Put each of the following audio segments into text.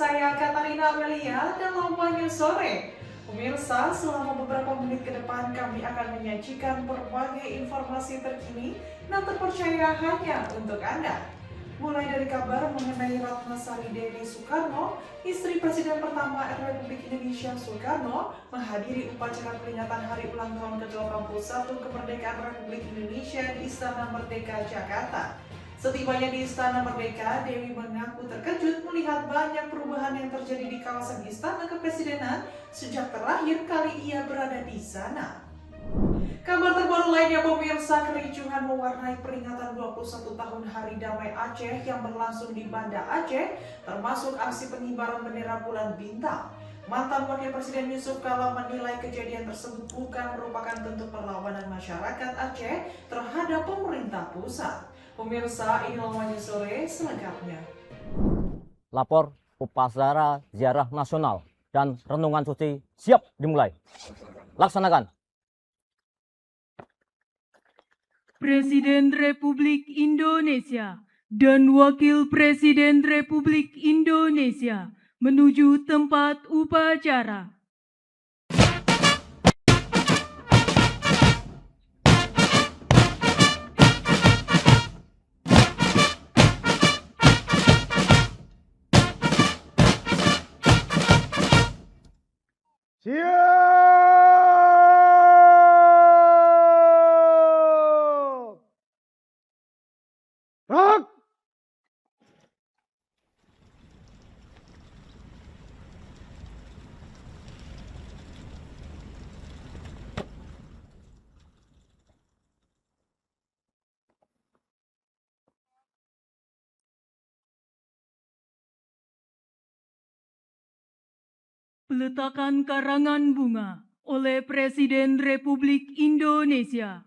saya Katarina Amelia dalam Wanyu Sore. Pemirsa, selama beberapa menit ke depan kami akan menyajikan berbagai informasi terkini dan terpercaya hanya untuk Anda. Mulai dari kabar mengenai Ratna Sari Dewi Soekarno, istri Presiden pertama Republik Indonesia Soekarno, menghadiri upacara peringatan Hari Ulang Tahun ke-81 Kemerdekaan Republik Indonesia di Istana Merdeka, Jakarta. Setibanya di Istana Merdeka, Dewi mengaku terkejut melihat banyak perubahan yang terjadi di kawasan Istana Kepresidenan sejak terakhir kali ia berada di sana. Kabar terbaru lainnya, pemirsa, kericuhan mewarnai peringatan 21 tahun Hari Damai Aceh yang berlangsung di Banda Aceh, termasuk aksi pengibaran bendera bulan bintang. Mantan Wakil Presiden Yusuf Kala menilai kejadian tersebut bukan merupakan bentuk perlawanan masyarakat Aceh terhadap pemerintah pusat. Pemirsa, inilah Wanyu Sore selengkapnya. Lapor upacara ziarah nasional dan renungan suci siap dimulai. Laksanakan. Presiden Republik Indonesia dan Wakil Presiden Republik Indonesia menuju tempat upacara. Siap! Peletakan karangan bunga oleh Presiden Republik Indonesia.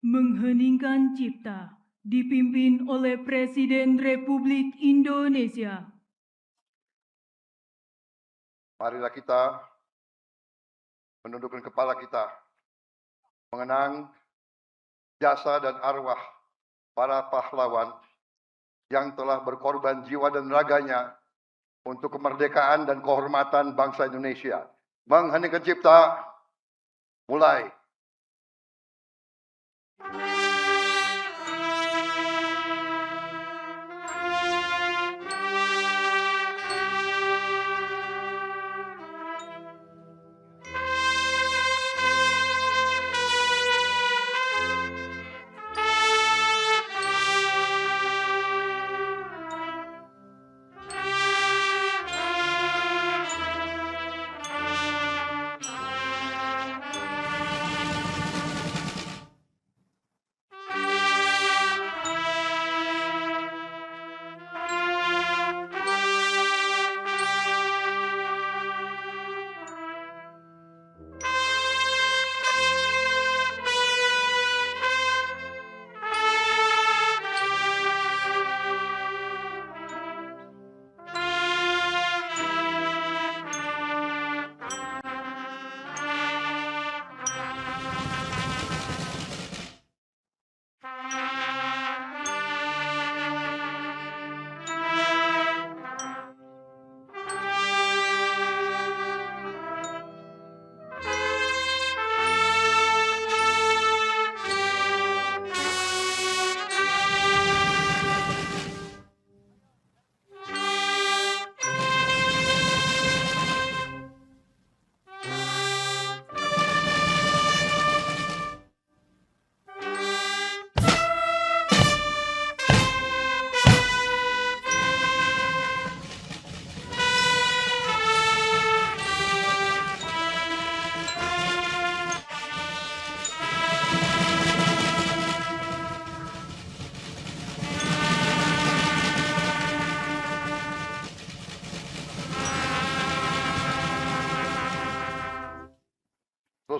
Mengheningkan cipta dipimpin oleh Presiden Republik Indonesia. Marilah kita menundukkan kepala kita, mengenang jasa dan arwah para pahlawan yang telah berkorban jiwa dan raganya untuk kemerdekaan dan kehormatan bangsa Indonesia. Mengheningkan cipta, mulai.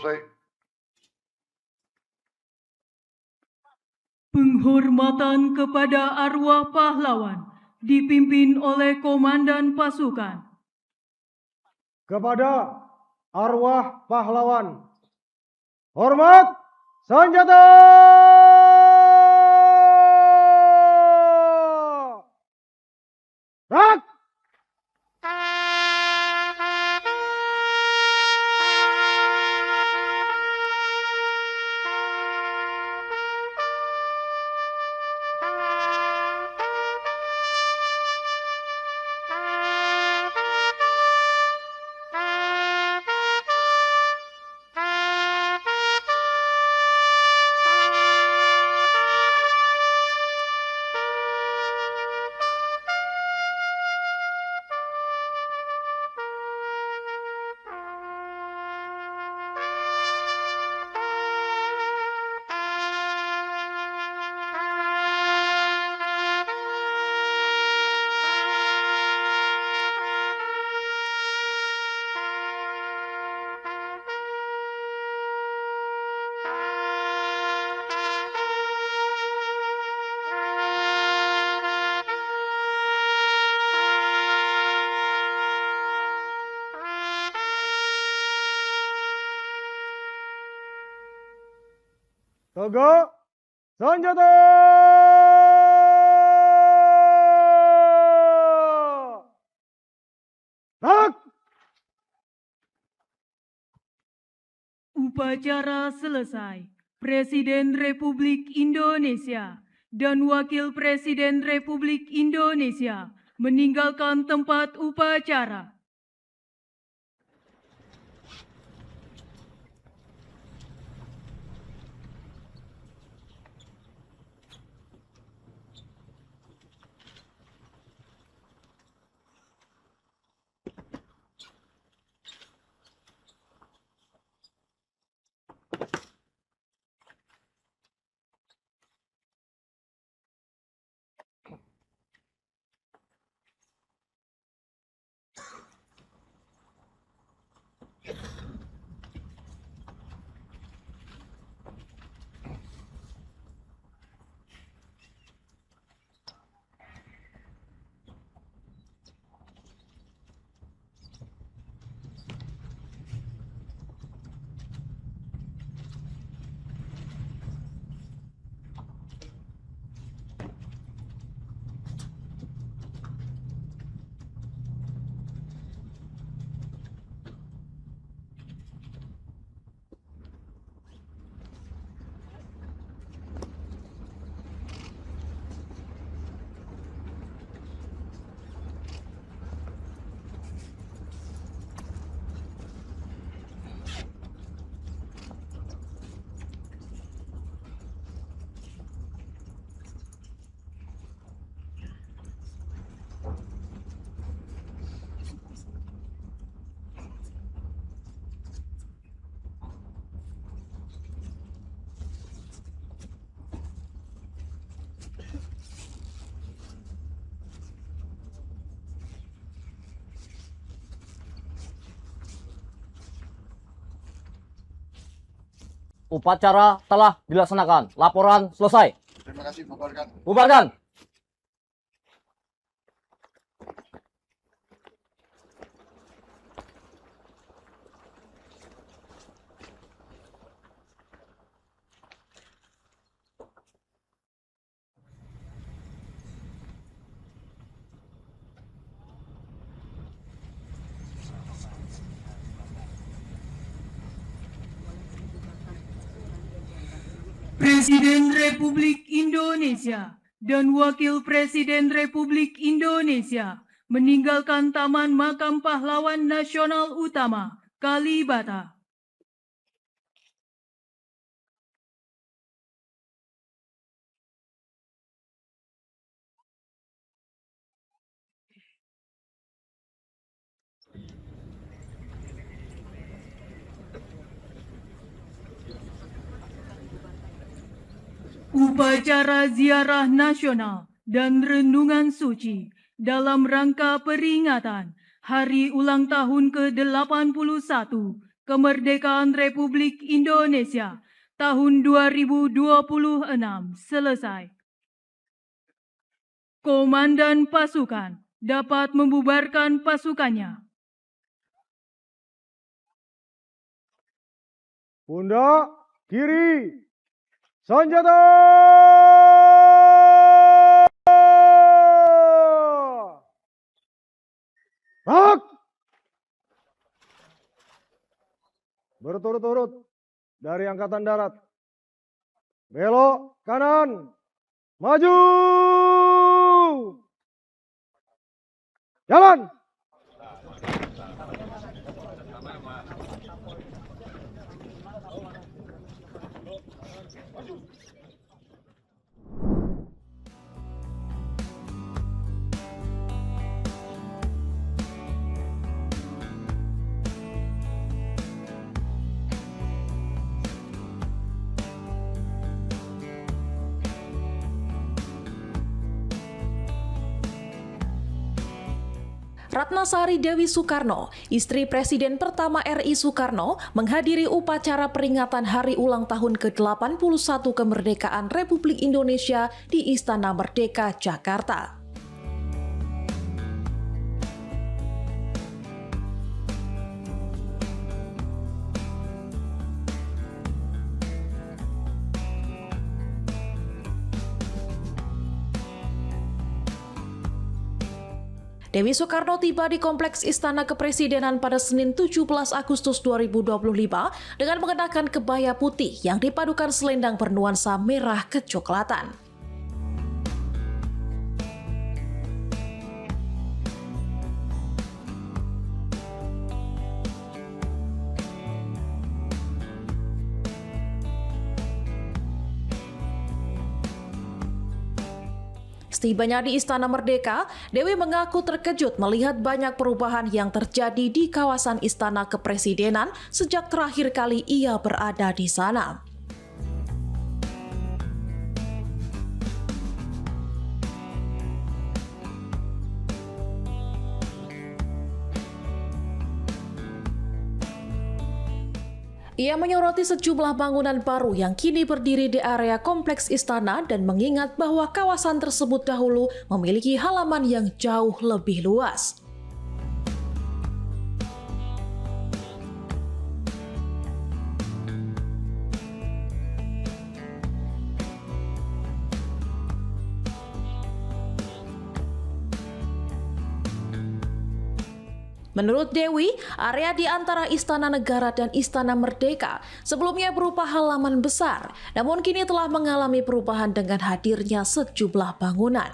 selesai. Penghormatan kepada arwah pahlawan dipimpin oleh Komandan Pasukan. Kepada arwah pahlawan, hormat senjata! Rak! Tegak senjata! Rak! Upacara selesai. Presiden Republik Indonesia dan Wakil Presiden Republik Indonesia meninggalkan tempat upacara. Upacara telah dilaksanakan. Laporan selesai. Terima kasih, bubarkan. Bubarkan. Presiden Republik Indonesia dan Wakil Presiden Republik Indonesia meninggalkan Taman Makam Pahlawan Nasional Utama, Kalibata. Upacara ziarah nasional dan renungan suci dalam rangka peringatan Hari Ulang Tahun ke-81 Kemerdekaan Republik Indonesia tahun 2026 selesai. Komandan pasukan dapat membubarkan pasukannya. Pundak kiri. Senjata. Rak. Berturut-turut dari Angkatan Darat. Belok kanan. Maju. Jalan. Ratnasari Dewi Soekarno, istri Presiden pertama RI Soekarno, menghadiri upacara peringatan hari ulang tahun ke-81 kemerdekaan Republik Indonesia di Istana Merdeka, Jakarta. Dewi Soekarno tiba di Kompleks Istana Kepresidenan pada Senin 17 Agustus 2025 dengan mengenakan kebaya putih yang dipadukan selendang bernuansa merah kecoklatan. Setibanya di Istana Merdeka, Dewi mengaku terkejut melihat banyak perubahan yang terjadi di kawasan Istana Kepresidenan sejak terakhir kali ia berada di sana. Ia menyoroti sejumlah bangunan baru yang kini berdiri di area kompleks istana dan mengingat bahwa kawasan tersebut dahulu memiliki halaman yang jauh lebih luas. Menurut Dewi, area di antara Istana Negara dan Istana Merdeka sebelumnya berupa halaman besar, namun kini telah mengalami perubahan dengan hadirnya sejumlah bangunan.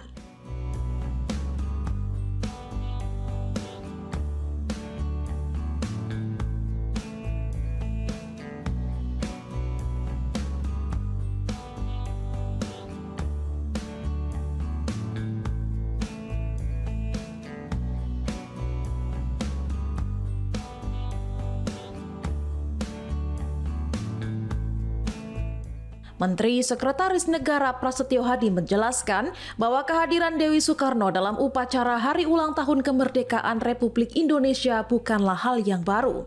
Menteri Sekretaris Negara Prasetyo Hadi menjelaskan bahwa kehadiran Dewi Soekarno dalam upacara Hari Ulang Tahun Kemerdekaan Republik Indonesia bukanlah hal yang baru.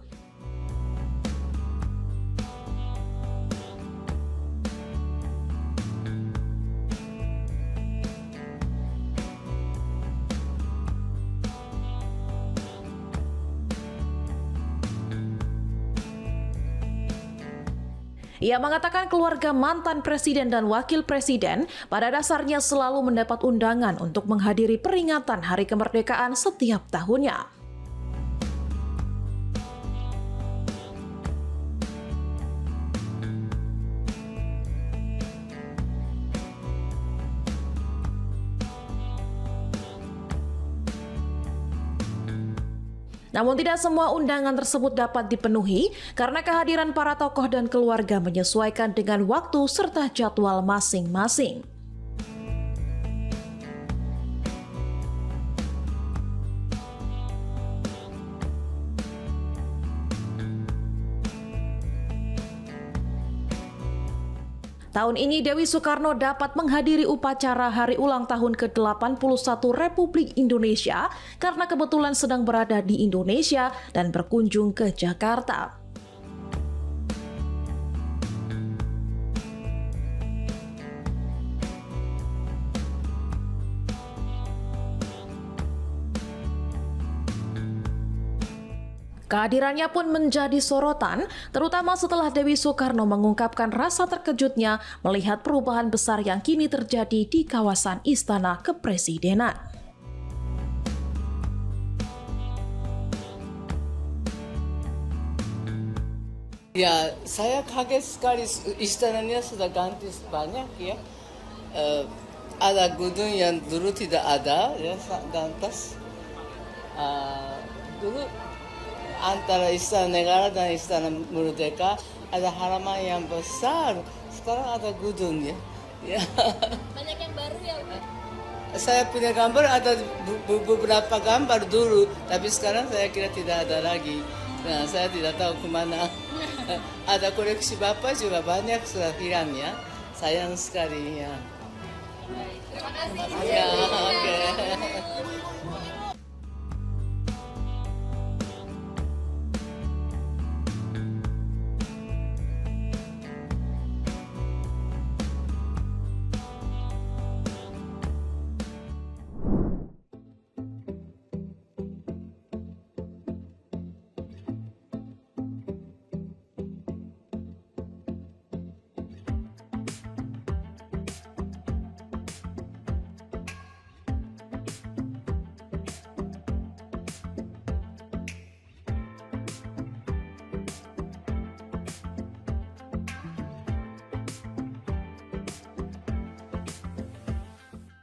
Ia mengatakan keluarga mantan presiden dan wakil presiden pada dasarnya selalu mendapat undangan untuk menghadiri peringatan Hari Kemerdekaan setiap tahunnya. Namun tidak semua undangan tersebut dapat dipenuhi karena kehadiran para tokoh dan keluarga menyesuaikan dengan waktu serta jadwal masing-masing. Tahun ini Dewi Soekarno dapat menghadiri upacara Hari Ulang Tahun ke-81 Republik Indonesia karena kebetulan sedang berada di Indonesia dan berkunjung ke Jakarta. Kehadirannya pun menjadi sorotan, terutama setelah Dewi Soekarno mengungkapkan rasa terkejutnya melihat perubahan besar yang kini terjadi di kawasan Istana Kepresidenan. Ya, saya kaget sekali istananya sudah ganti banyak ya. Ada gedung yang dulu tidak ada ya, gantas. Dulu antara Istana Negara dan Istana Merdeka ada halaman yang besar. Sekarang ada gedung ya. Banyak yang baru ya, Pak? Saya punya gambar, ada beberapa gambar dulu, tapi sekarang saya kira tidak ada lagi. Nah, saya tidak tahu kemana. Ada koleksi Bapak juga banyak sudah hilang ya. Sayang sekali ya. Terima kasih. Ya, oke.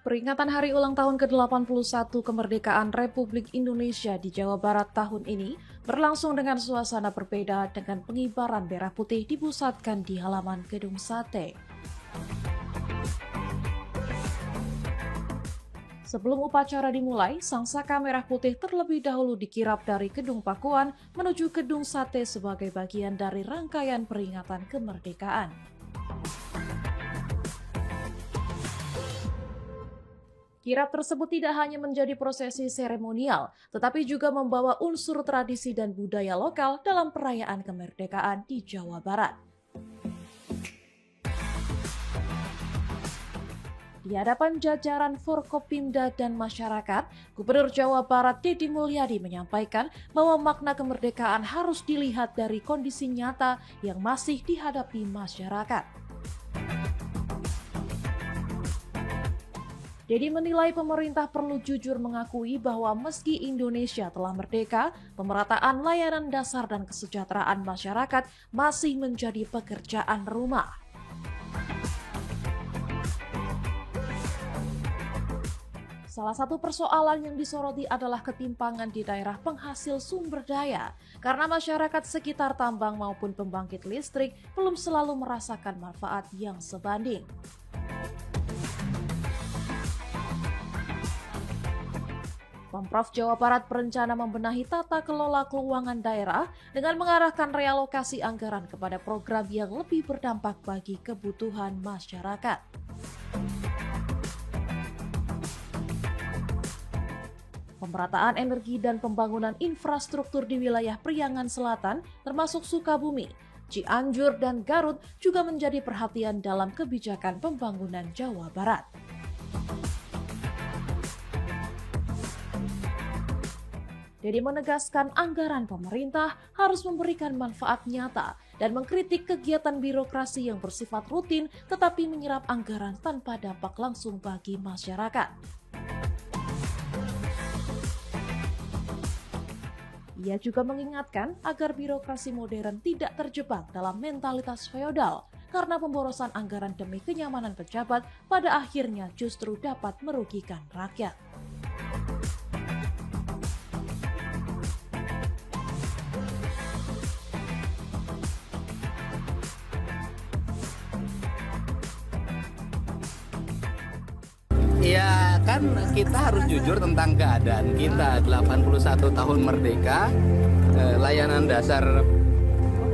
Peringatan hari ulang tahun ke-81 kemerdekaan Republik Indonesia di Jawa Barat tahun ini berlangsung dengan suasana berbeda dengan pengibaran merah putih dipusatkan di halaman Gedung Sate. Sebelum upacara dimulai, sang saka merah putih terlebih dahulu dikirap dari Gedung Pakuan menuju Gedung Sate sebagai bagian dari rangkaian peringatan kemerdekaan. Kirap tersebut tidak hanya menjadi prosesi seremonial, tetapi juga membawa unsur tradisi dan budaya lokal dalam perayaan kemerdekaan di Jawa Barat. Di hadapan jajaran Forkopimda dan masyarakat, Gubernur Jawa Barat Deddy Mulyadi menyampaikan bahwa makna kemerdekaan harus dilihat dari kondisi nyata yang masih dihadapi masyarakat. Deddy menilai pemerintah perlu jujur mengakui bahwa meski Indonesia telah merdeka, pemerataan layanan dasar dan kesejahteraan masyarakat masih menjadi pekerjaan rumah. Salah satu persoalan yang disoroti adalah ketimpangan di daerah penghasil sumber daya, karena masyarakat sekitar tambang maupun pembangkit listrik belum selalu merasakan manfaat yang sebanding. Pemprov Jawa Barat berencana membenahi tata kelola keuangan daerah dengan mengarahkan realokasi anggaran kepada program yang lebih berdampak bagi kebutuhan masyarakat. Pemerataan energi dan pembangunan infrastruktur di wilayah Priangan Selatan, termasuk Sukabumi, Cianjur, dan Garut juga menjadi perhatian dalam kebijakan pembangunan Jawa Barat. Deddy menegaskan anggaran pemerintah harus memberikan manfaat nyata dan mengkritik kegiatan birokrasi yang bersifat rutin tetapi menyerap anggaran tanpa dampak langsung bagi masyarakat. Ia juga mengingatkan agar birokrasi modern tidak terjebak dalam mentalitas feodal karena pemborosan anggaran demi kenyamanan pejabat pada akhirnya justru dapat merugikan rakyat. Ya kan kita harus jujur tentang keadaan kita. 81 tahun merdeka, layanan dasar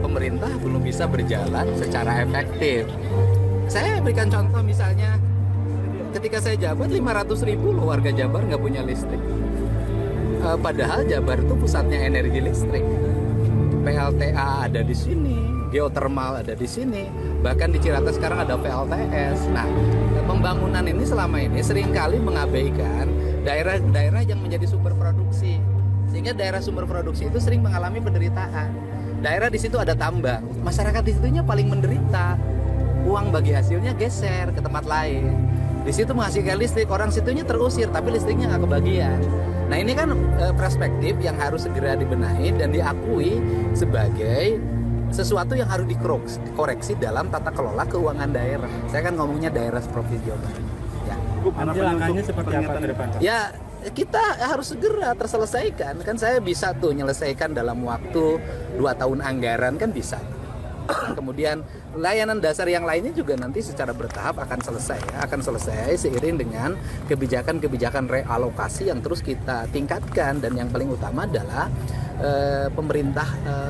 pemerintah belum bisa berjalan secara efektif. Saya berikan contoh misalnya, ketika saya jabat 500.000 loh warga Jabar nggak punya listrik. Padahal Jabar itu pusatnya energi listrik. PLTA ada di sini, geotermal ada di sini, bahkan di Cirata sekarang ada PLTS. Nah, pembangunan ini selama ini seringkali mengabaikan daerah-daerah yang menjadi sumber produksi. Sehingga sehingga daerah sumber produksi itu sering mengalami penderitaan. Daerah di situ ada tambang, masyarakat di situnya paling menderita. Uang bagi hasilnya geser ke tempat lain. Di situ menghasilkan listrik, orang situnya terusir, tapi listriknya nggak kebagian. Nah ini kan perspektif yang harus segera dibenahi dan diakui sebagai sesuatu yang harus dikoreksi dalam tata kelola keuangan daerah. Saya kan ngomongnya daerah provinsi Jawa Barat. Ya. Nanti langkahnya seperti apa ke depan? Ya kita harus segera terselesaikan. Kan saya bisa tuh nyelesaikan dalam waktu 2 tahun anggaran kan bisa. Kemudian layanan dasar yang lainnya juga nanti secara bertahap akan selesai seiring dengan kebijakan-kebijakan realokasi yang terus kita tingkatkan, dan yang paling utama adalah pemerintah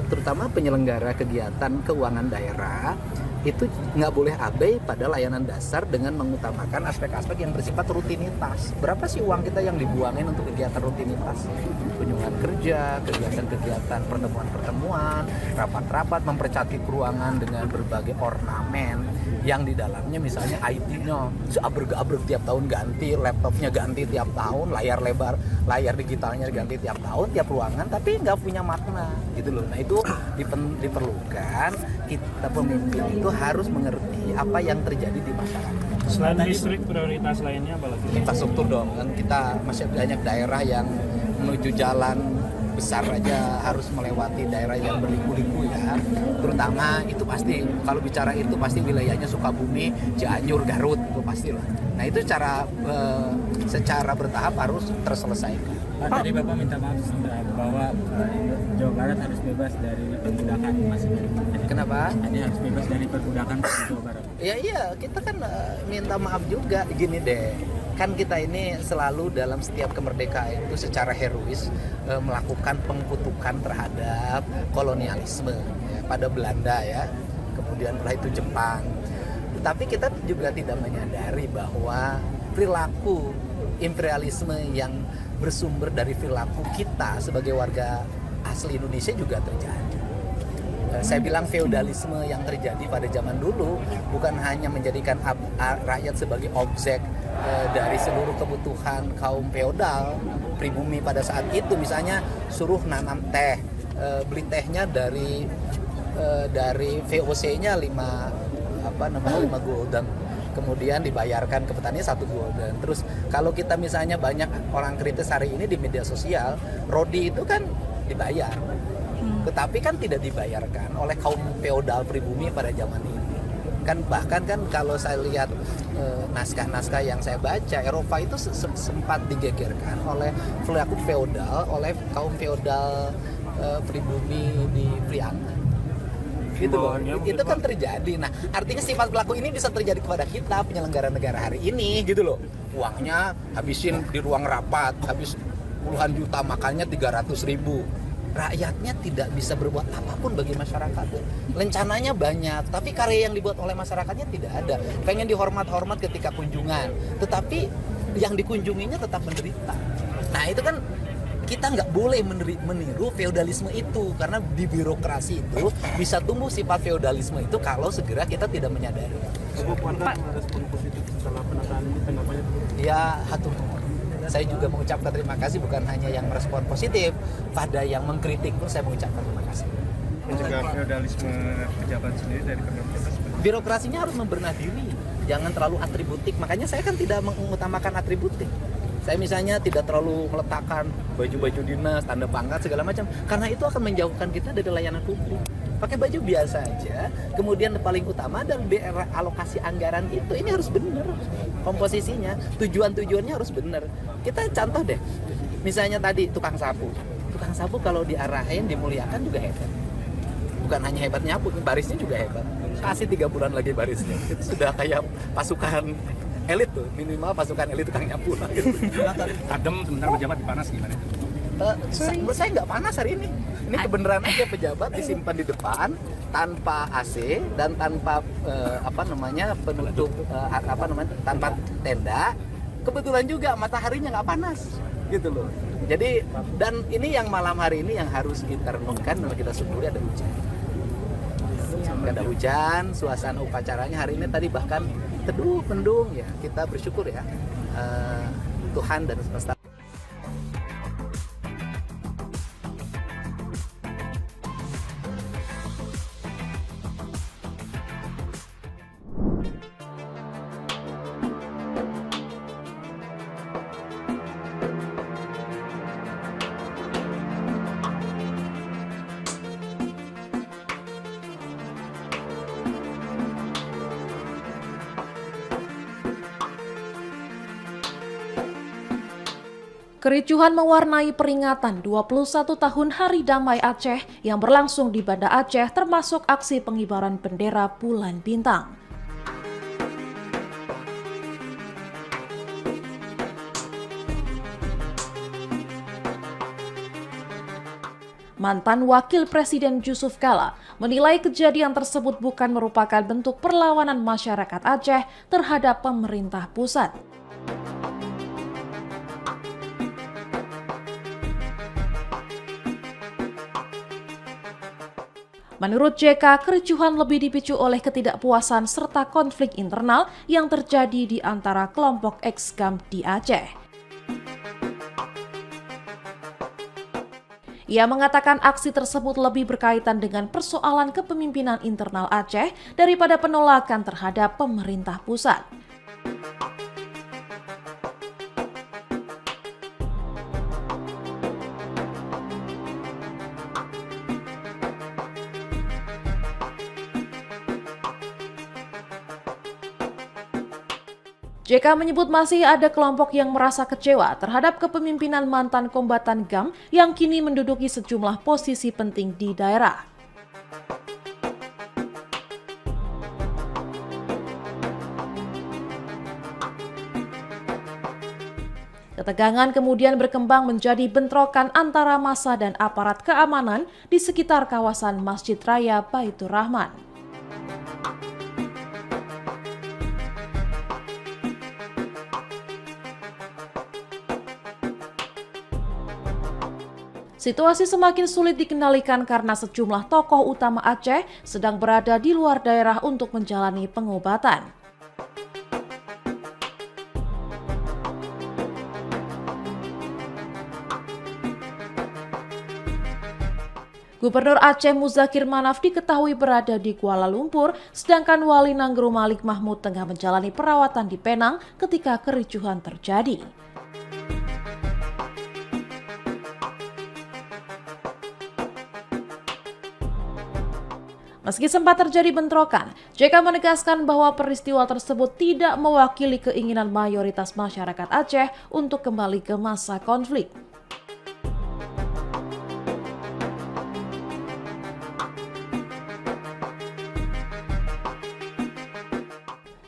terutama penyelenggara kegiatan keuangan daerah itu nggak boleh abai pada layanan dasar dengan mengutamakan aspek-aspek yang bersifat rutinitas. Berapa sih uang kita yang dibuangin untuk kegiatan rutinitas? Kunjungan kerja, kegiatan-kegiatan pertemuan-pertemuan, rapat-rapat, mempercantik ruangan dengan berbagai ornamen yang di dalamnya misalnya IT-nya seabrek-abrek tiap tahun ganti, laptopnya ganti tiap tahun, layar digitalnya ganti tiap tahun, tiap ruangan, tapi nggak punya makna gitu loh. Nah itu diperlukan kita pemimpin itu harus mengerti apa yang terjadi di masyarakat. Selain listrik, prioritas lainnya apa lagi? Infrastruktur dong, kan kita masih banyak daerah yang menuju jalan besar aja harus melewati daerah yang berliku-liku ya. Terutama itu pasti, kalau bicara itu pasti wilayahnya Sukabumi, Cianjur, Garut, itu pastilah. Nah itu secara bertahap harus terselesaikan. Pak, tadi Bapak minta maaf bahwa Jawa Barat harus bebas dari perbudakan masih. Kenapa? Tadi harus bebas dari perbudakan di Jawa Barat. Iya, kita kan minta maaf juga. Gini deh, kan kita ini selalu dalam setiap kemerdekaan itu secara herois melakukan pengkutukan terhadap kolonialisme ya, pada Belanda ya, kemudian setelah itu Jepang. Tetapi kita juga tidak menyadari bahwa perilaku imperialisme yang bersumber dari perilaku kita sebagai warga asli Indonesia juga terjadi. Saya bilang feodalisme yang terjadi pada zaman dulu bukan hanya menjadikan rakyat sebagai objek dari seluruh kebutuhan kaum feodal pribumi pada saat itu. Misalnya suruh nanam teh, beli tehnya dari VOC-nya 5 gulden. Kemudian dibayarkan ke petani 1 gulden. Terus kalau kita misalnya banyak orang kritis hari ini di media sosial, rodi itu kan dibayar. Tetapi kan tidak dibayarkan oleh kaum feodal pribumi pada zaman ini. Kan bahkan kan kalau saya lihat naskah-naskah yang saya baca, Eropa itu sempat digegerkan oleh perilaku feodal, oleh kaum feodal pribumi di Priangan. Gitu loh. Itu kan terjadi. Nah, artinya sifat pelaku ini bisa terjadi kepada kita penyelenggara negara hari ini gitu loh. Uangnya habisin di ruang rapat, habis puluhan juta, makannya 300.000. Rakyatnya tidak bisa berbuat apapun bagi masyarakat. Rencananya banyak, tapi karya yang dibuat oleh masyarakatnya tidak ada. Pengen dihormat-hormat ketika kunjungan, tetapi yang dikunjunginya tetap menderita. Nah, itu kan kita nggak boleh meniru feodalisme itu, karena di birokrasi itu bisa tumbuh sifat feodalisme itu kalau segera kita tidak menyadari. Pak, respon positif setelah penataan ini tanggapannya? Ya, hatur nuhun. Saya juga mengucapkan terima kasih, bukan hanya yang merespon positif, pada yang mengkritik pun saya mengucapkan terima kasih. Mencegah feodalisme pejabat sendiri dari Kemenkes. Birokrasinya harus membenah diri, jangan terlalu atributik. Makanya saya kan tidak mengutamakan atributik. Saya misalnya tidak terlalu meletakkan baju-baju dinas, tanda pangkat, segala macam. Karena itu akan menjauhkan kita dari layanan publik. Pakai baju biasa aja. Kemudian paling utama adalah daerah alokasi anggaran itu. Ini harus benar komposisinya. Tujuan-tujuannya harus benar. Kita contoh deh. Misalnya tadi tukang sapu. Tukang sapu kalau diarahin, dimuliakan juga hebat. Bukan hanya hebat nyapu, barisnya juga hebat. Kasih 3 bulan lagi barisnya. Itu sudah kayak pasukan elit tuh, minimal pasukan elit tukang nyapu lah gitu. Adem sebentar pejabat dipanas gimana? Saya nggak panas hari ini. Ini kebenaran aja, pejabat disimpan di depan tanpa AC dan tanpa penutup tanpa tenda. Kebetulan juga mataharinya nggak panas gitu loh. Jadi dan ini yang malam hari ini yang harus kita renungkan dan kita syukuri ada hujan. Ada hujan, suasana upacaranya hari ini tadi bahkan teduh, mendung ya. Kita bersyukur ya, Tuhan dan semesta. Kericuhan mewarnai peringatan 21 tahun Hari Damai Aceh yang berlangsung di Banda Aceh, termasuk aksi pengibaran bendera bulan bintang. Mantan Wakil Presiden Yusuf Kala menilai kejadian tersebut bukan merupakan bentuk perlawanan masyarakat Aceh terhadap pemerintah pusat. Menurut JK, kericuhan lebih dipicu oleh ketidakpuasan serta konflik internal yang terjadi di antara kelompok ex-GAM di Aceh. Ia mengatakan aksi tersebut lebih berkaitan dengan persoalan kepemimpinan internal Aceh daripada penolakan terhadap pemerintah pusat. JK menyebut masih ada kelompok yang merasa kecewa terhadap kepemimpinan mantan kombatan GAM yang kini menduduki sejumlah posisi penting di daerah. Ketegangan kemudian berkembang menjadi bentrokan antara massa dan aparat keamanan di sekitar kawasan Masjid Raya Baitur Rahman. Situasi semakin sulit dikendalikan karena sejumlah tokoh utama Aceh sedang berada di luar daerah untuk menjalani pengobatan. Gubernur Aceh Muzakir Manaf diketahui berada di Kuala Lumpur, sedangkan Wali Nanggro Malik Mahmud tengah menjalani perawatan di Penang ketika kericuhan terjadi. Meski sempat terjadi bentrokan, JK menegaskan bahwa peristiwa tersebut tidak mewakili keinginan mayoritas masyarakat Aceh untuk kembali ke masa konflik.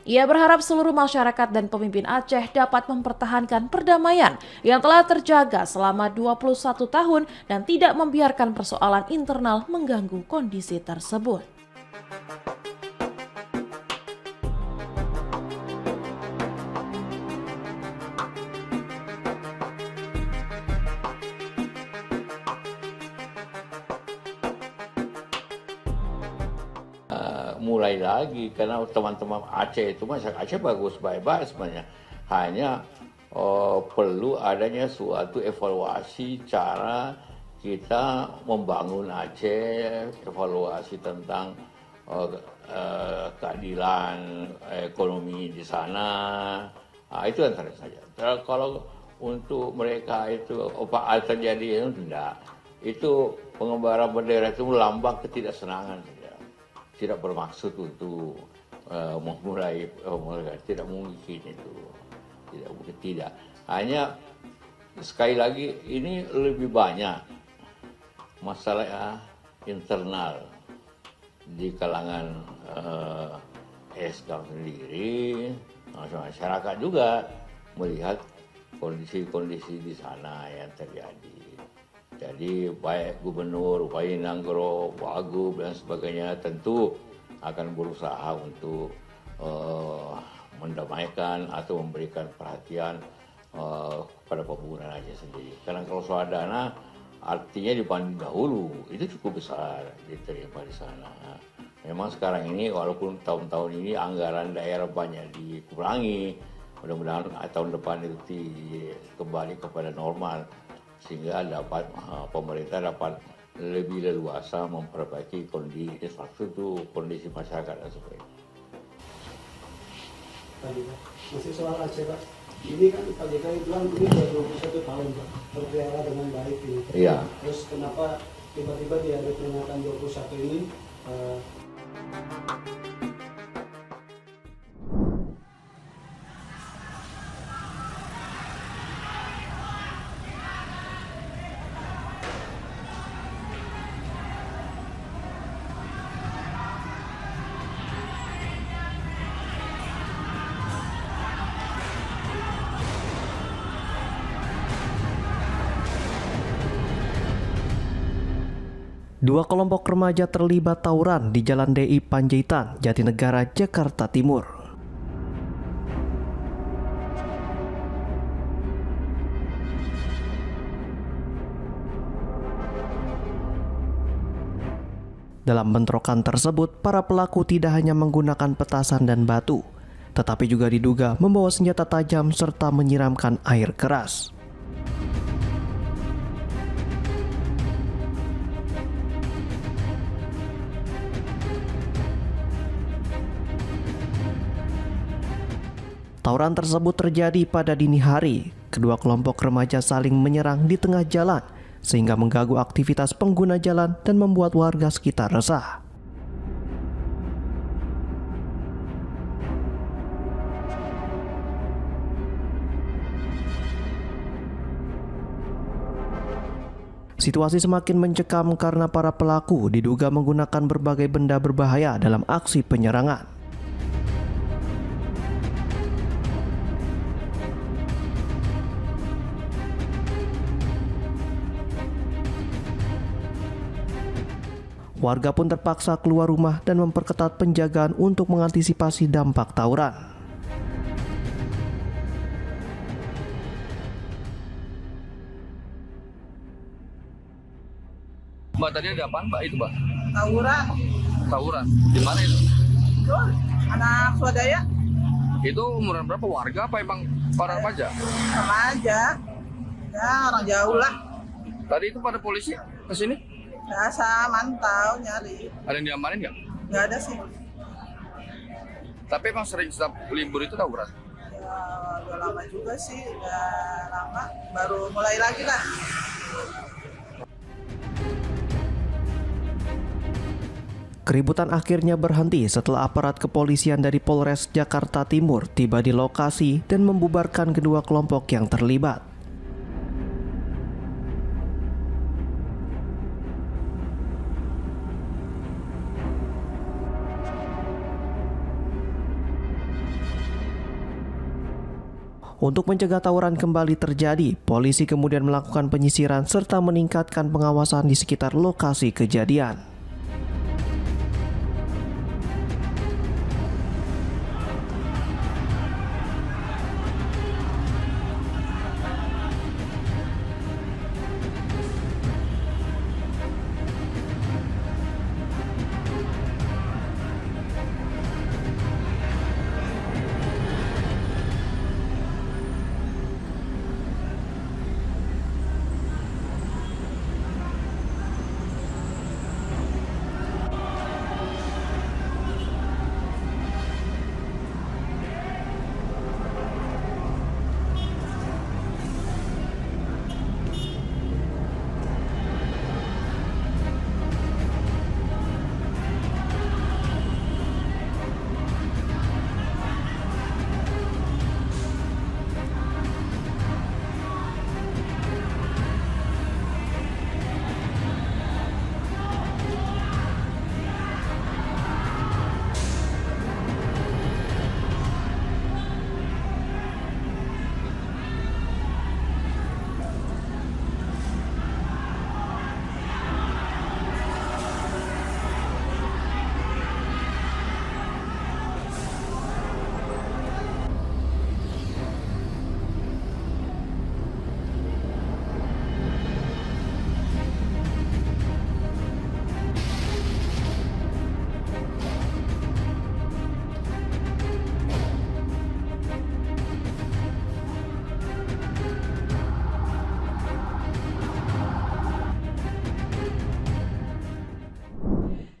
Ia berharap seluruh masyarakat dan pemimpin Aceh dapat mempertahankan perdamaian yang telah terjaga selama 21 tahun dan tidak membiarkan persoalan internal mengganggu kondisi tersebut. Mulai lagi karena teman-teman Aceh itu masyarakat Aceh bagus baik-baik sebenarnya, hanya perlu adanya suatu evaluasi cara kita membangun Aceh, evaluasi tentang keadilan ekonomi di sana. Itu antara saja. Kalau untuk mereka itu apa terjadi itu tidak, itu pengibaran bendera itu lambang ketidaksenangan saja. Tidak bermaksud untuk memulai tidak mungkin itu, tidak mungkin tidak. Hanya sekali lagi ini lebih banyak masalah internal di kalangan ex-GAM sendiri, masyarakat juga melihat kondisi-kondisi di sana yang terjadi. Jadi baik gubernur, Wali Nanggro, Wagub dan sebagainya tentu akan berusaha untuk mendamaikan atau memberikan perhatian kepada pembangunan Aceh sendiri. Karena kalau soal dana artinya dibanding dahulu itu cukup besar diterima di sana. Memang sekarang ini walaupun tahun-tahun ini anggaran daerah banyak dikurangi, mudah-mudahan tahun depan itu kembali kepada normal, sehingga dapat pemerintah dapat lebih leluasa memperbaiki kondisi infrastruktur, kondisi masyarakat dan sebagainya. Masih soal Aceh Pak, ini kan Pak JK bilang ini sudah 21 tahun Pak, terpelihara dengan baik ini. Iya. Terus kenapa tiba-tiba di hari peringatan 21 ini Dua kelompok remaja terlibat tawuran di Jalan DI Panjaitan, Jatinegara, Jakarta Timur. Dalam bentrokan tersebut, para pelaku tidak hanya menggunakan petasan dan batu, tetapi juga diduga membawa senjata tajam serta menyiramkan air keras. Tawuran tersebut terjadi pada dini hari. Kedua kelompok remaja saling menyerang di tengah jalan, sehingga mengganggu aktivitas pengguna jalan dan membuat warga sekitar resah. Situasi semakin mencekam karena para pelaku diduga menggunakan berbagai benda berbahaya dalam aksi penyerangan. Warga pun terpaksa keluar rumah dan memperketat penjagaan untuk mengantisipasi dampak tawuran. Mbak, tadi ada apaan, Mbak, itu, Mbak? Tawuran. Tawuran? Di mana itu? Itu anak swadaya. Itu umuran berapa? Warga apa emang para remaja? Remaja. Ya, orang jauh lah. Tadi itu pada polisi ke sini? Biasa mantau, nyari. Ada yang diamanin nggak? Nggak ada sih. Tapi emang sering setiap libur itu tawuran? Ya, udah lama juga sih. Udah lama. Baru mulai lagi lah. Keributan akhirnya berhenti setelah aparat kepolisian dari Polres Jakarta Timur tiba di lokasi dan membubarkan kedua kelompok yang terlibat. Untuk mencegah tawuran kembali terjadi, polisi kemudian melakukan penyisiran serta meningkatkan pengawasan di sekitar lokasi kejadian.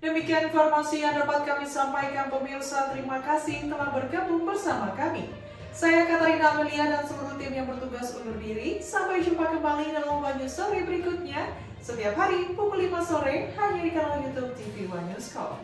Demikian informasi yang dapat kami sampaikan pemirsa. Terima kasih telah bergabung bersama kami. Saya Katarina Amelia dan seluruh tim yang bertugas undur diri. Sampai jumpa kembali dalam One News Sore berikutnya. Setiap hari pukul 5 sore hanya di kanal YouTube TV One News Call.